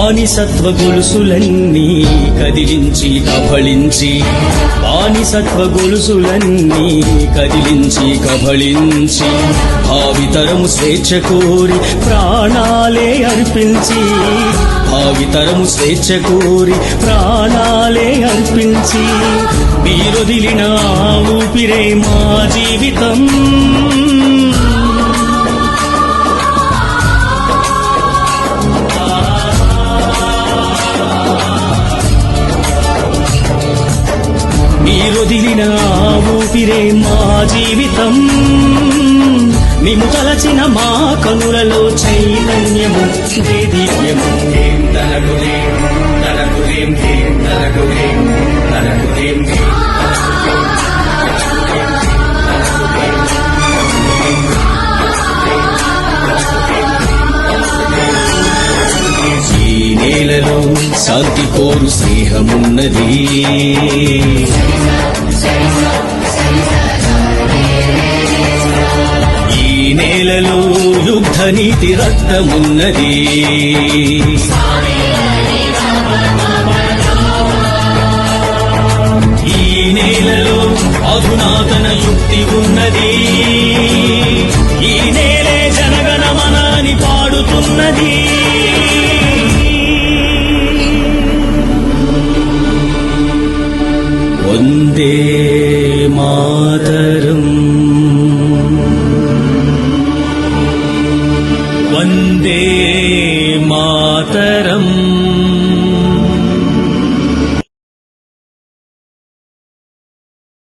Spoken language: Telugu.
బానిసత్వ గొలుసులన్నీ కదిలించి కబళించి, బానిసత్వ గొలుసులన్నీ కదిలించి కబళించి, భావితరము స్వేచ్ఛ కోరి ప్రాణాలే అర్పించి, భావితరము స్వేచ్ఛ కోరి ప్రాణాలే అర్పించి, మీరొదిలిన ఊపిరే మా జీవితం. మీరొదిలిన ఊపిరే మా జీవితం. మేము తలచిన మా కనులలో చైతన్యము దేదీప్యము. ఈ నేలలో శాంతి కోరు స్నేహమున్నది, ఈ నేలలో యుద్ధ నీతి రక్తమున్నది, ఈ నేలలో అధునాతన యుక్తి ఉన్నది.